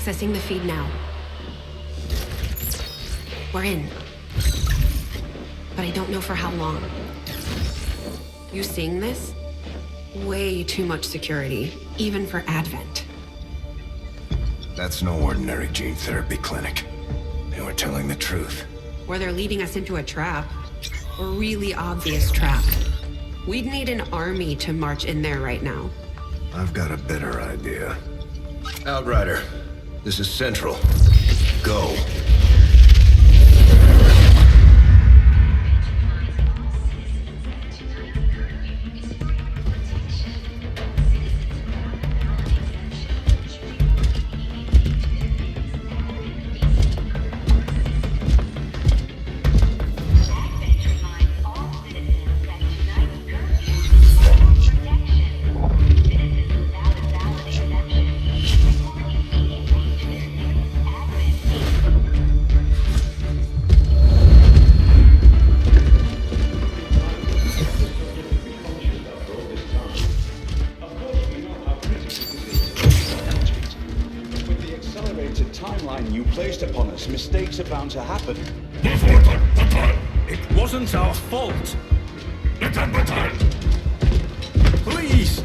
Accessing the feed now. We're in. But I don't know for how long. You seeing this? Way too much security, even for Advent. That's no ordinary gene therapy clinic. They were telling the truth. Or they're leading us into a trap. A really obvious trap. We'd need an army to march in there right now. I've got a better idea. Outrider, this is Central. Go. Mistakes are bound to happen. It wasn't our fault. Please!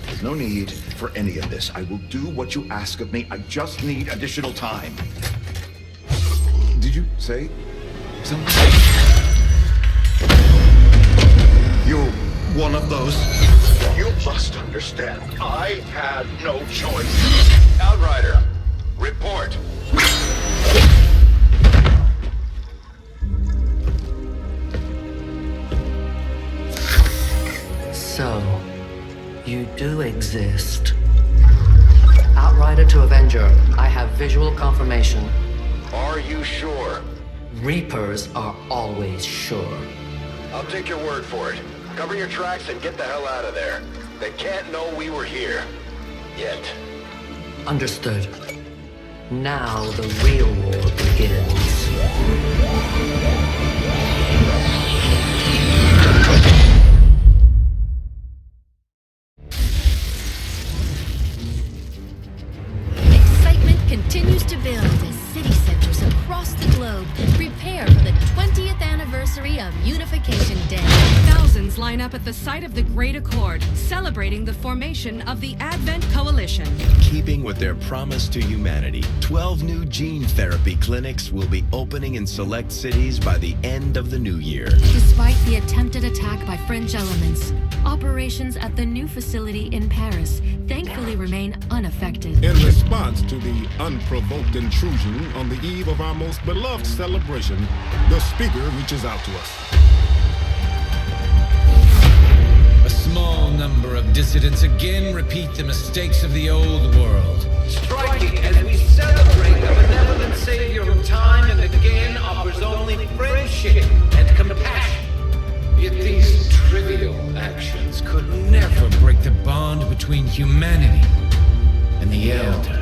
There's no need for any of this. I will do what you ask of me. I just need additional time. Did you say something? You're one of those? You must understand. I had no choice. Outrider, report. So, you do exist. Outrider to Avenger, I have visual confirmation. Are you sure? Reapers are always sure. I'll take your word for it. Cover your tracks and get the hell out of there. They can't know we were here. Yet. Understood. Now the real war begins. Excitement continues to build as city centers across the globe prepare for the 20th anniversary of Unification Day. Thousands line up at the site of the Great Accord, celebrating the formation of the Advent Coalition. Keeping with their promise to humanity, 12 new gene therapy clinics will be opening in select cities by the end of the new year. Despite the attempted attack by French elements, operations at the new facility in Paris thankfully remain unaffected. In response to the unprovoked intrusion on the eve of our most beloved celebration, the speaker reaches out to us. A small number of dissidents again repeat the mistakes of the old world. Striking as we celebrate the benevolent savior who time and again offers only friendship and compassion. Yet these trivial actions could never break the bond between humanity and the Elders.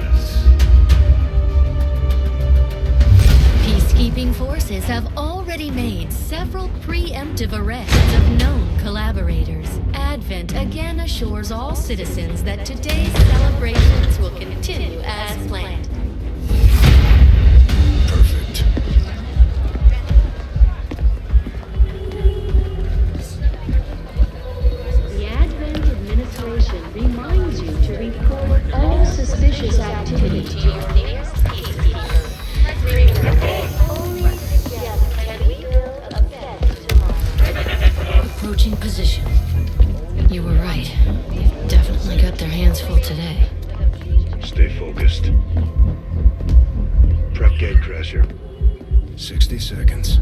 Peacekeeping forces have already made several preemptive arrests of known collaborators. Advent again assures all citizens that today's celebrations will continue as planned. Perfect. The Advent administration reminds you to report all suspicious activity to your nearest peacekeeper. Only together can we build a better tomorrow. Approaching position. You were right. They've definitely got their hands full today. Stay focused. Prep gatecrasher. 60 seconds.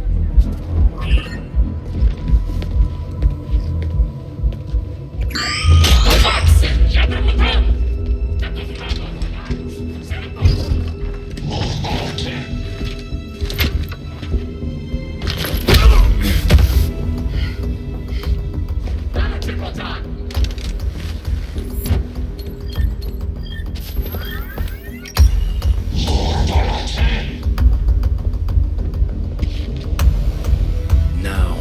Now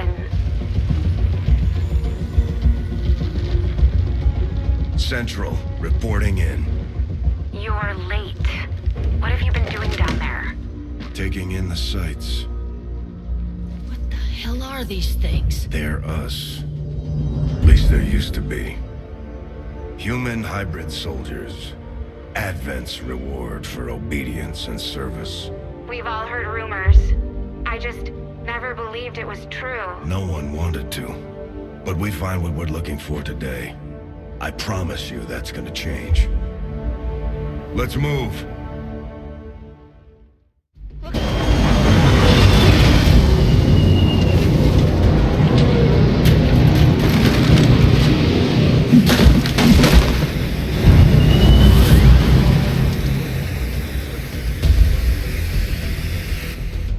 in. Central, reporting in. You're late. What have you been doing down there? Taking in the sights. What the hell are these things? They're us. At least there used to be. Human hybrid soldiers. Advent's reward for obedience and service. We've all heard rumors. I just never believed it was true. No one wanted to. But we find what we're looking for today. I promise you that's gonna change. Let's move.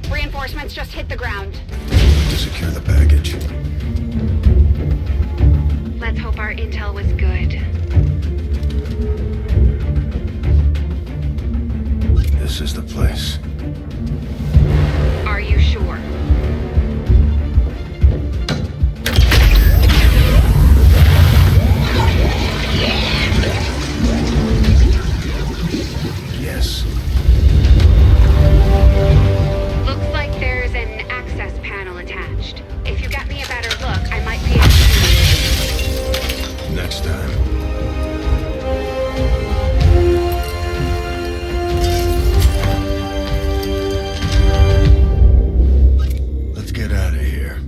Reinforcements just hit the ground. To secure the package. Let's hope our intel was good. This is the place. Are you sure? Yes. Looks like there's an access panel attached. If you got me a better look, I might be able to... Next time. Let's get out of here.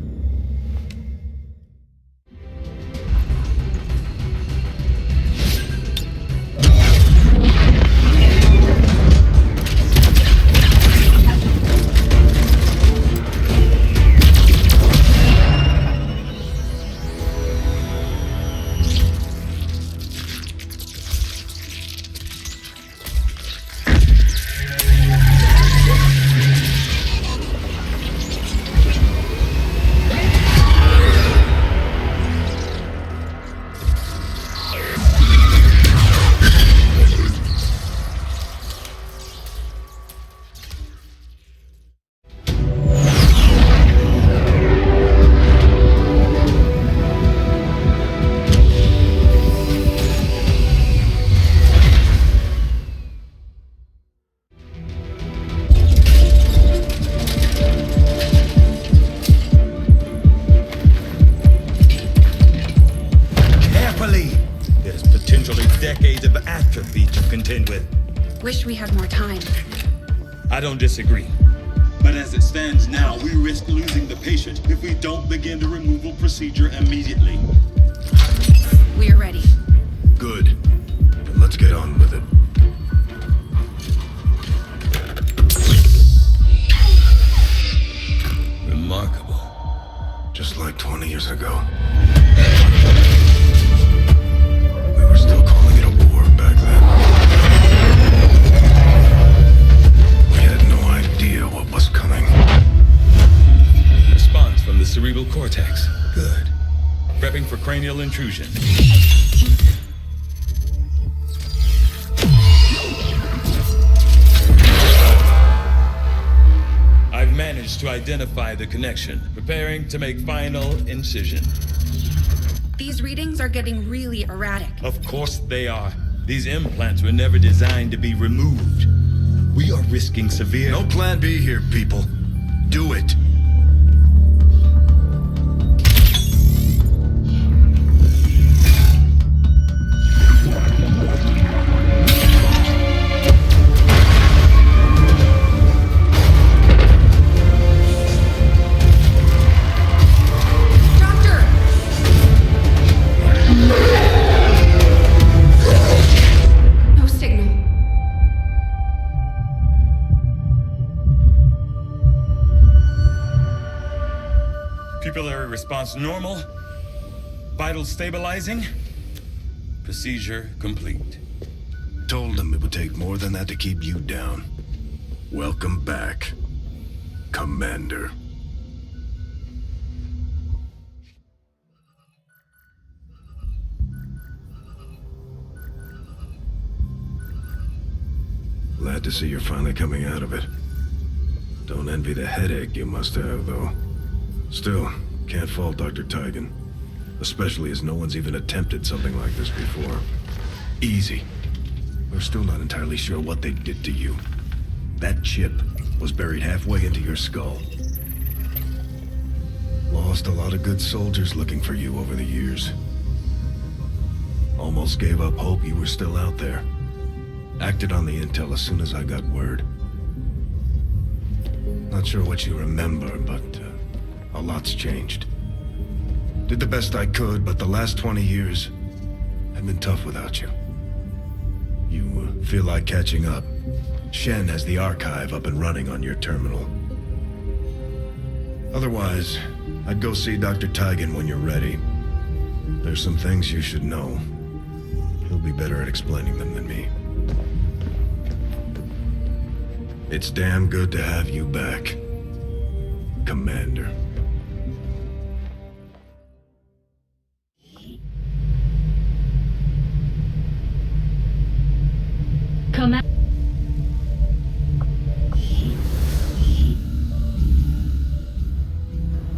There's potentially decades of atrophy to contend with. Wish we had more time. I don't disagree. But as it stands now, we risk losing the patient if we don't begin the removal procedure immediately. We're ready. Good. Then let's get on with it. Remarkable. Just like 20 years ago. We were still calling it a war back then. We had no idea what was coming. Response from the cerebral cortex. Good. Prepping for cranial intrusion. I've managed to identify the connection. Preparing to make final incision. These readings are getting really erratic. Of course they are. These implants were never designed to be removed. We are risking severe... No plan B here, people. Do it. Pupillary response normal. Vitals stabilizing. Procedure complete. Told them it would take more than that to keep you down. Welcome back, Commander. Glad to see you're finally coming out of it. Don't envy the headache you must have, though. Still, Can't fault Dr. Tigan. Especially as no one's even attempted something like this before. Easy. We're still not entirely sure what they did to you. That chip was buried halfway into your skull. Lost a lot of good soldiers looking for you over the years. Almost gave up hope you were still out there. Acted on the intel as soon as I got word. Not sure what you remember, but a lot's changed. Did the best I could, but the last 20 years have been tough without you. You feel like catching up. Shen has the archive up and running on your terminal. Otherwise, I'd go see Dr. Tigan when you're ready. There's some things you should know. He'll be better at explaining them than me. It's damn good to have you back, Commander.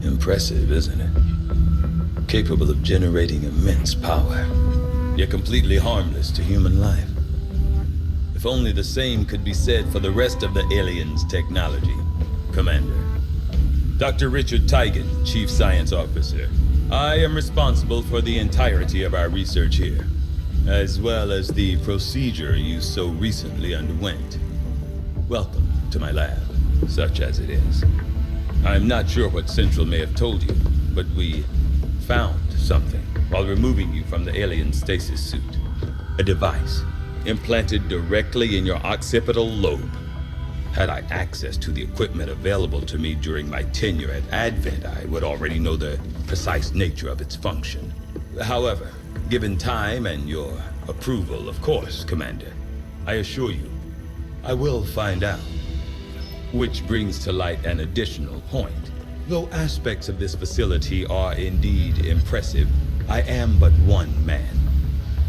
Impressive, isn't it? Capable of generating immense power, yet completely harmless to human life. If only the same could be said for the rest of the aliens' technology, Commander. Dr. Richard Tigan, Chief Science Officer. I am responsible for the entirety of our research here, as well as the procedure you so recently underwent. Welcome to my lab, such as it is. I'm not sure what Central may have told you, but we found something while removing you from the alien stasis suit. A device implanted directly in your occipital lobe. Had I access to the equipment available to me during my tenure at Advent, I would already know the precise nature of its function. However, given time and your approval, of course, Commander, I assure you, I will find out. Which brings to light an additional point. Though aspects of this facility are indeed impressive, I am but one man.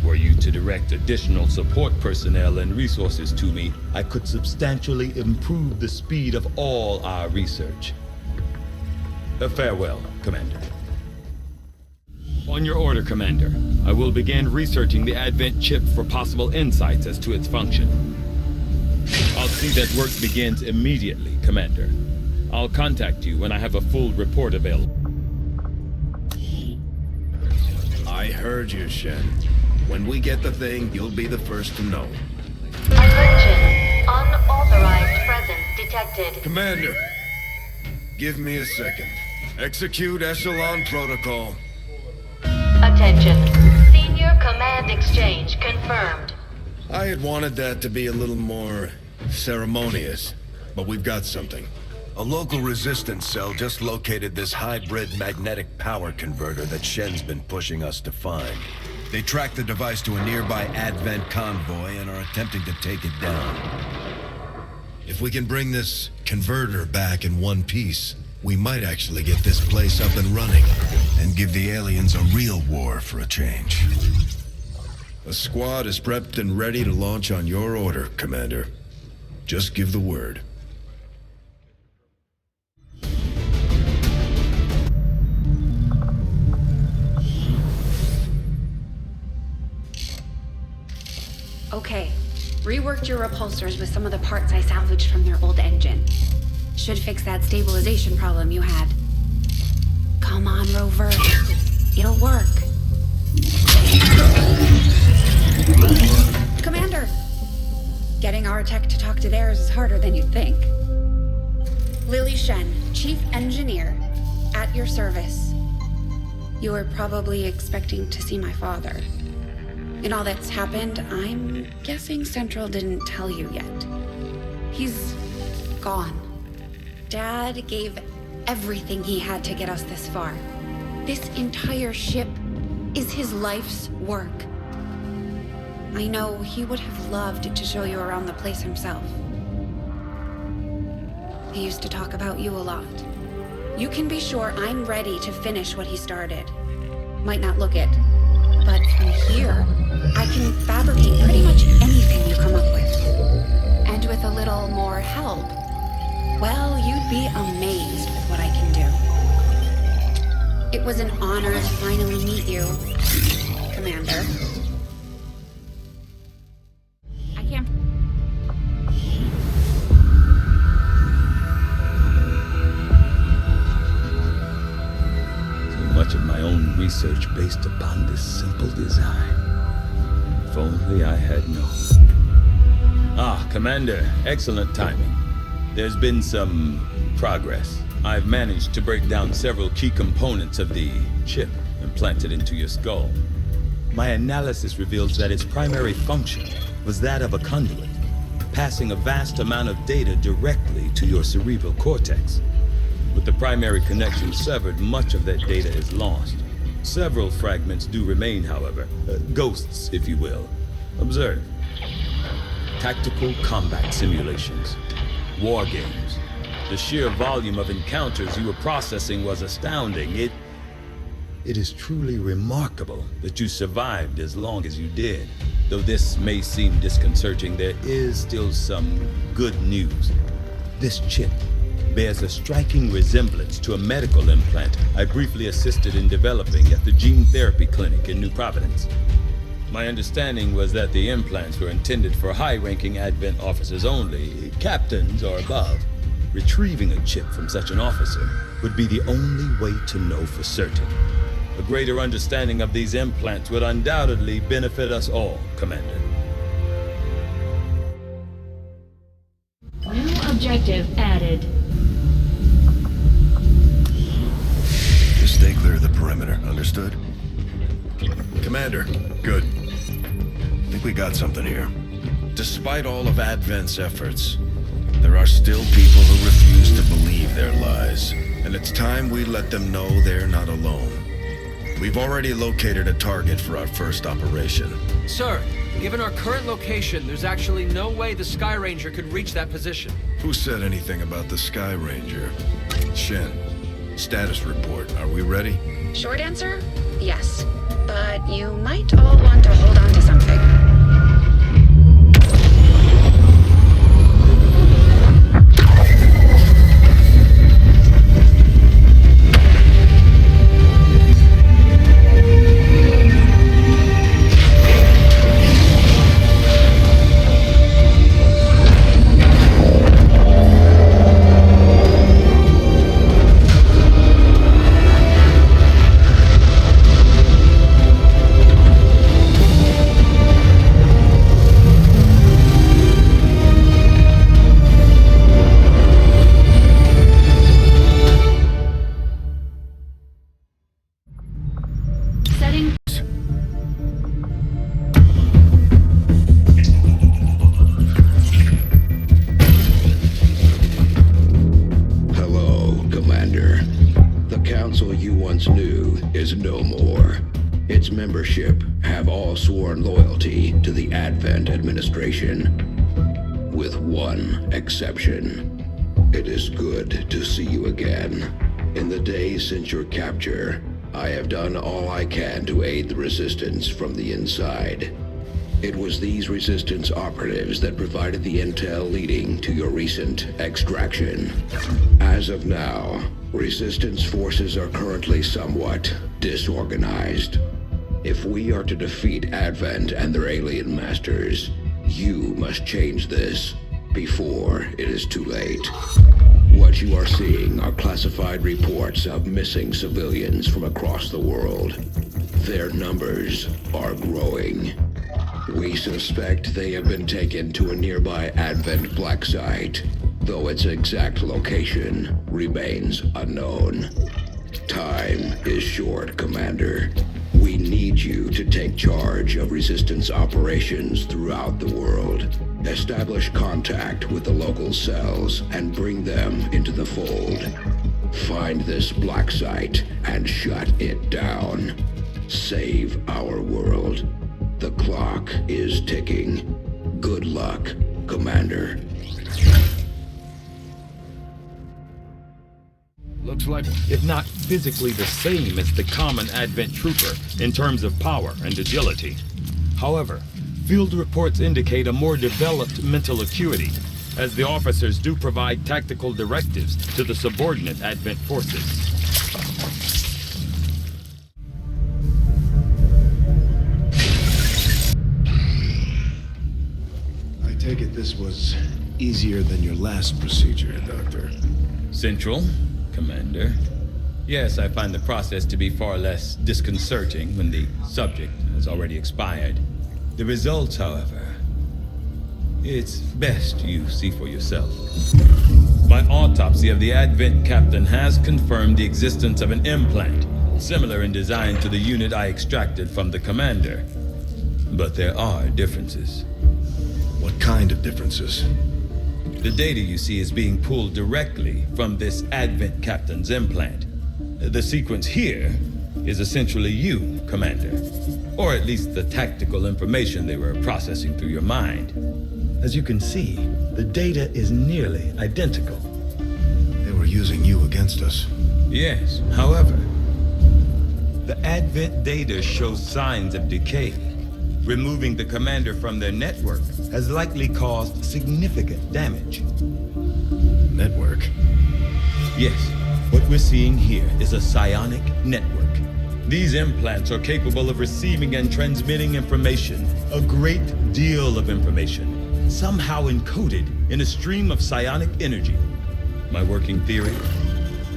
Were you to direct additional support personnel and resources to me, I could substantially improve the speed of all our research. Farewell, Commander. On your order, Commander. I will begin researching the Advent chip for possible insights as to its function. I'll see that work begins immediately, Commander. I'll contact you when I have a full report available. I heard you, Shen. When we get the thing, you'll be the first to know. Attention. Unauthorized presence detected. Commander, give me a second. Execute Echelon Protocol. Attention. Senior Command Exchange confirmed. I had wanted that to be a little more ceremonious, but we've got something. A local resistance cell just located this hybrid magnetic power converter that Shen's been pushing us to find. They tracked the device to a nearby Advent convoy and are attempting to take it down. If we can bring this converter back in one piece, we might actually get this place up and running and give the aliens a real war for a change. A squad is prepped and ready to launch on your order, Commander. Just give the word. Okay. Reworked your repulsors with some of the parts I salvaged from their old engine. Should fix that stabilization problem you had. Come on, Rover. It'll work. Commander! Getting our tech to talk to theirs is harder than you'd think. Lily Shen, Chief Engineer, at your service. You were probably expecting to see my father. In all that's happened, I'm guessing Central didn't tell you yet. He's gone. Dad gave everything he had to get us this far. This entire ship is his life's work. I know he would have loved to show you around the place himself. He used to talk about you a lot. You can be sure I'm ready to finish what he started. Might not look it, but from here, I can fabricate pretty much anything you come up with. And with a little more help, well, you'd be amazed with what I can do. It was an honor to finally meet you, Commander. I can't... So much of my own research based upon this simple design. If only I had known. Ah, Commander, excellent timing. There's been some progress. I've managed to break down several key components of the chip implanted into your skull. My analysis reveals that its primary function was that of a conduit, passing a vast amount of data directly to your cerebral cortex. With the primary connection severed, much of that data is lost. Several fragments do remain, however. Ghosts, if you will. Observe. Tactical combat simulations. War games. The sheer volume of encounters you were processing was astounding. It is truly remarkable that you survived as long as you did. Though this may seem disconcerting, there is still some good news. This chip bears a striking resemblance to a medical implant I briefly assisted in developing at the gene therapy clinic in New Providence. My understanding was that the implants were intended for high-ranking Advent officers only, captains or above. Retrieving a chip from such an officer would be the only way to know for certain. A greater understanding of these implants would undoubtedly benefit us all, Commander. New objective added. Just stay clear of the perimeter, understood? Commander, good. I think we got something here. Despite all of Advent's efforts, there are still people who refuse to believe their lies, and it's time we let them know they're not alone. We've already located a target for our first operation. Sir, given our current location, there's actually no way the Sky Ranger could reach that position. Who said anything about the Sky Ranger? Shen, status report. Are we ready? Short answer? Yes. But you might all want to hold on to something. Its membership have all sworn loyalty to the Advent administration, with one exception. It is good to see you again. In the days since your capture, I have done all I can to aid the Resistance from the inside. It was these Resistance operatives that provided the intel leading to your recent extraction. As of now, Resistance forces are currently somewhat disorganized. If we are to defeat Advent and their alien masters, you must change this before it is too late. What you are seeing are classified reports of missing civilians from across the world. Their numbers are growing. We suspect they have been taken to a nearby Advent black site, though its exact location remains unknown. Time is short, Commander. We need you to take charge of Resistance operations throughout the world. Establish contact with the local cells and bring them into the fold. Find this black site and shut it down. Save our world. The clock is ticking. Good luck, Commander. Looks like, if not physically the same as the common Advent trooper in terms of power and agility. However, field reports indicate a more developed mental acuity, as the officers do provide tactical directives to the subordinate Advent forces. this was easier than your last procedure, Doctor. Central, Commander. Yes, I find the process to be far less disconcerting when the subject has already expired. The results, however, it's best you see for yourself. My autopsy of the Advent captain has confirmed the existence of an implant, similar in design to the unit I extracted from the commander. But there are differences. What kind of differences? The data you see is being pulled directly from this Advent captain's implant. The sequence here is essentially you, Commander. Or at least the tactical information they were processing through your mind. As you can see, the data is nearly identical. They were using you against us. Yes, however, the Advent data shows signs of decay. Removing the commander from their network has likely caused significant damage. Network? Yes, what we're seeing here is a psionic network. These implants are capable of receiving and transmitting information, a great deal of information, somehow encoded in a stream of psionic energy. My working theory?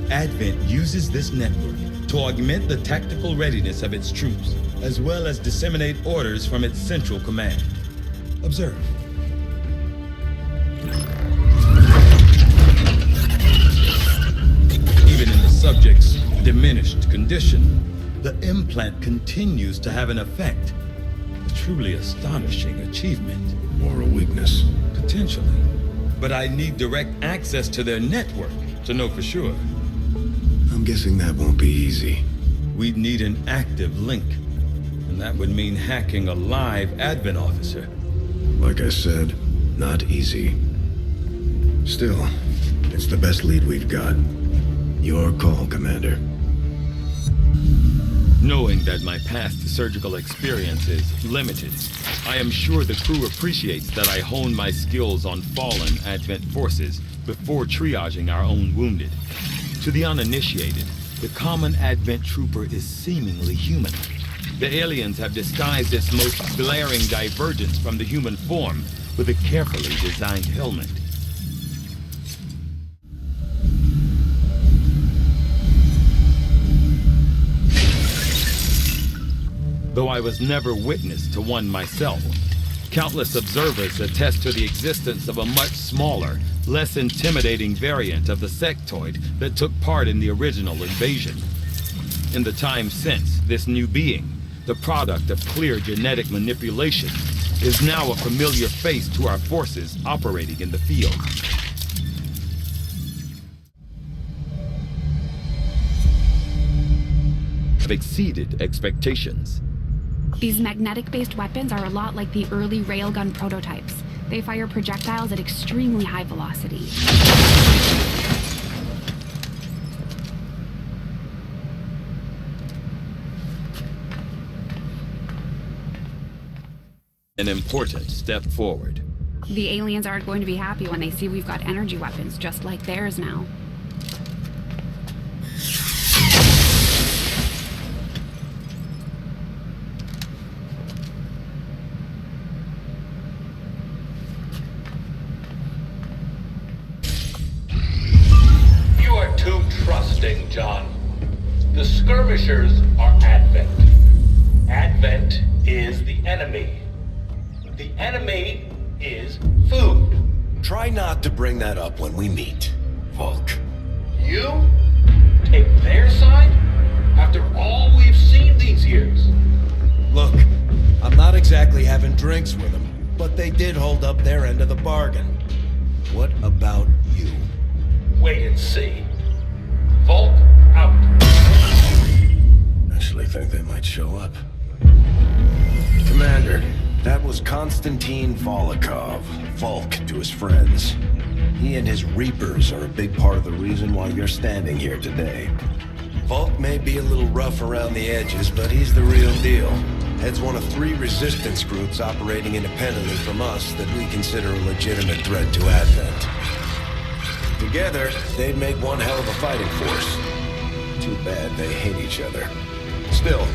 Advent uses this network to augment the tactical readiness of its troops, as well as disseminate orders from its central command. Observe. Even in the subject's diminished condition, the implant continues to have an effect. A truly astonishing achievement. Or a weakness. Potentially. But I need direct access to their network to know for sure. I'm guessing that won't be easy. We'd need an active link. And that would mean hacking a live Advent officer. Like I said, not easy. Still, it's the best lead we've got. Your call, Commander. Knowing that my past surgical experience is limited, I am sure the crew appreciates that I hone my skills on fallen Advent forces before triaging our own wounded. To the uninitiated, the common Advent trooper is seemingly human. The aliens have disguised its most glaring divergence from the human form with a carefully designed helmet. Though I was never witness to one myself, countless observers attest to the existence of a much smaller, less intimidating variant of the sectoid that took part in the original invasion. In the time since, this new being, the product of clear genetic manipulation, is now a familiar face to our forces operating in the field. Have exceeded expectations. These magnetic-based weapons are a lot like the early railgun prototypes. They fire projectiles at extremely high velocity. An important step forward. The aliens aren't going to be happy when they see we've got energy weapons just like theirs now. You are too trusting, John. The skirmishers are Advent. Advent is the enemy. The enemy is food. Try not to bring that up when we meet, Volk. You take their side after all we've seen these years. Look, I'm not exactly having drinks with them, but they did hold up their end of the bargain. What about you? Wait and see. Volk out. Actually think they might show up. Commander, that was Konstantin Volokov, Volk to his friends. He and his Reapers are a big part of the reason why you're standing here today. Volk may be a little rough around the edges, but he's the real deal. Heads one of 3 resistance groups operating independently from us that we consider a legitimate threat to Advent. Together, they'd make one hell of a fighting force. Too bad they hate each other. Still,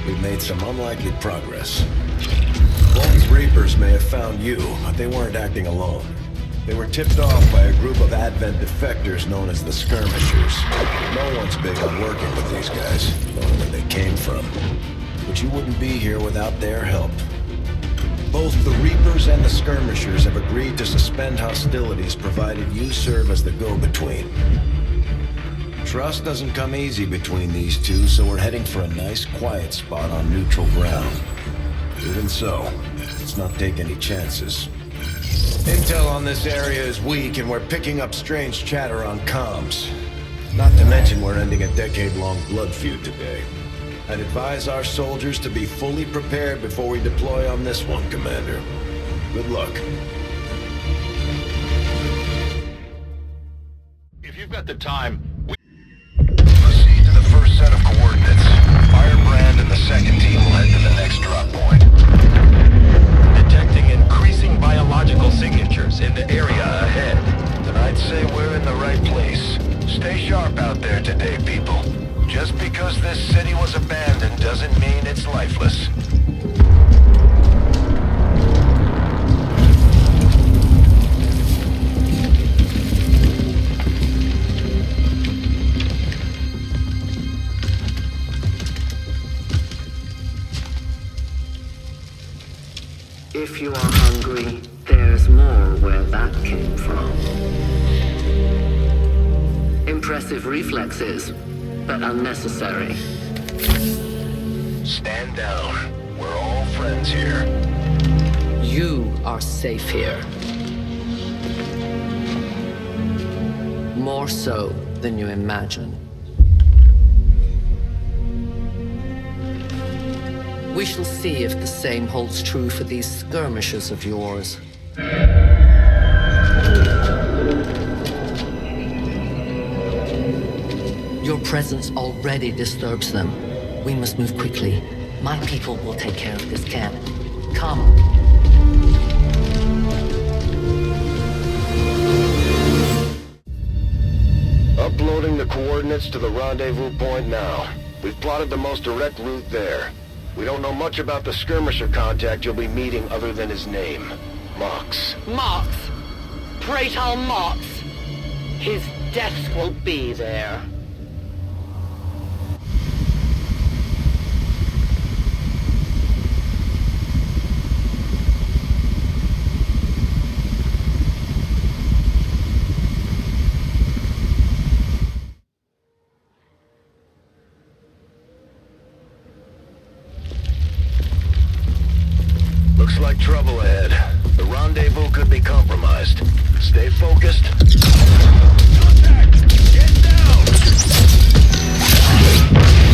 we've made some unlikely progress. Bolton's Reapers may have found you, but they weren't acting alone. They were tipped off by a group of Advent defectors known as the Skirmishers. No one's big on working with these guys, knowing where they came from. But you wouldn't be here without their help. Both the Reapers and the Skirmishers have agreed to suspend hostilities provided you serve as the go-between. Trust doesn't come easy between these two, so we're heading for a nice quiet spot on neutral ground. Even so, let's not take any chances. Intel on this area is weak, and we're picking up strange chatter on comms. Not to mention we're ending a decade-long blood feud today. I'd advise our soldiers to be fully prepared before we deploy on this one, Commander. Good luck. If you've got the time, proceed to the first set of coordinates. Firebrand and the second team will head to the next drop point. Detecting increasing biological signatures in the area ahead. Then I'd say we're in the right place. Stay sharp out there today, people. Just because this city was abandoned doesn't mean it's lifeless. If you are hungry, there's more where that came from. Impressive reflexes, but unnecessary. Stand down. We're all friends here. You are safe here. More so than you imagine. We shall see if the same holds true for these skirmishers of yours. Your presence already disturbs them. We must move quickly. My people will take care of this camp. Come. Uploading the coordinates to the rendezvous point now. We've plotted the most direct route there. We don't know much about the skirmisher contact you'll be meeting other than his name. Mox. Mox! Praetor Mox! His desk will be there. Looks like trouble ahead. The rendezvous could be compromised. Stay focused. Contact! Get down!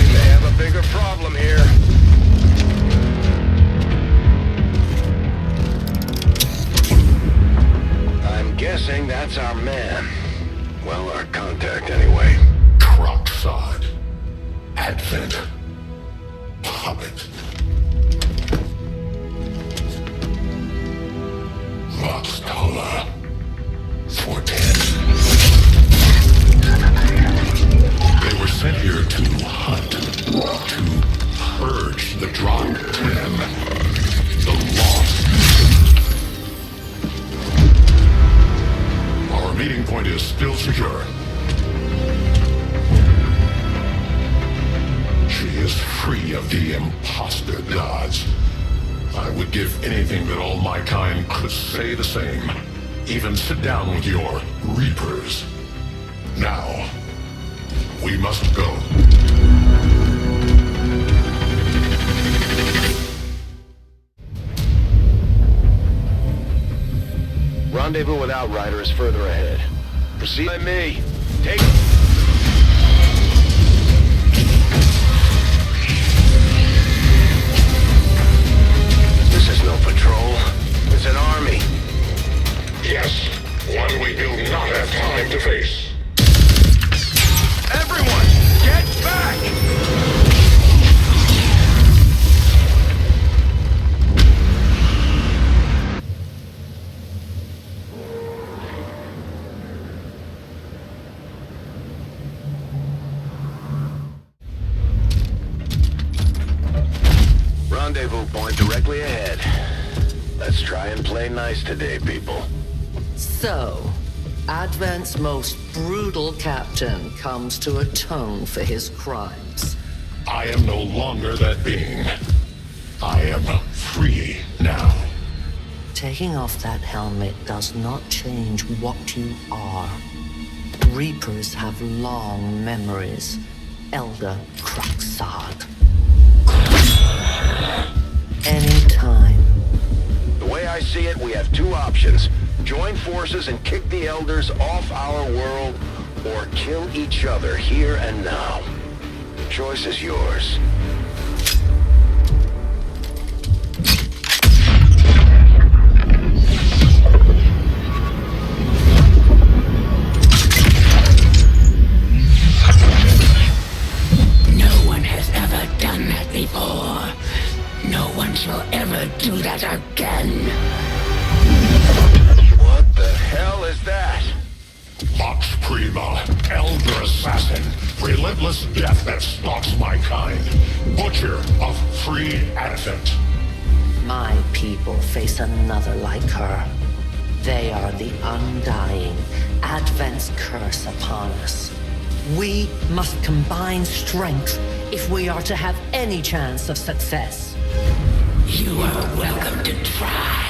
We may have a bigger problem here. I'm guessing that's our man. Well, our contact anyway. Troxod. Advent. Puppet. Voxtola. 410. They were sent here to hunt. To purge the Drop 10. The Lost. Our meeting point is still secure. She is free of the imposter gods. I would give anything that all my kind could say the same. Even sit down with your Reapers. Now, we must go. Rendezvous with Outrider is further ahead. Proceed by me. Take... This is no patrol. It's an army. Yes, one we do not have time to face. Everyone, get back! Rendezvous point directly ahead. Let's try and play nice today, people. So, Advent's most brutal captain comes to atone for his crimes. I am no longer that being. I am free now. Taking off that helmet does not change what you are. Reapers have long memories. Elder Cruxard. Anytime. The way I see it, we have two options. Join forces and kick the Elders off our world, or kill each other here and now. The choice is yours. No one has ever done that before. No one shall ever do that again. What the hell is that? Vox Prima, Elder Assassin, relentless death that stalks my kind, Butcher of Free Advent. My people face another like her. They are the undying, Advent's curse upon us. We must combine strength if we are to have any chance of success. You are welcome to try.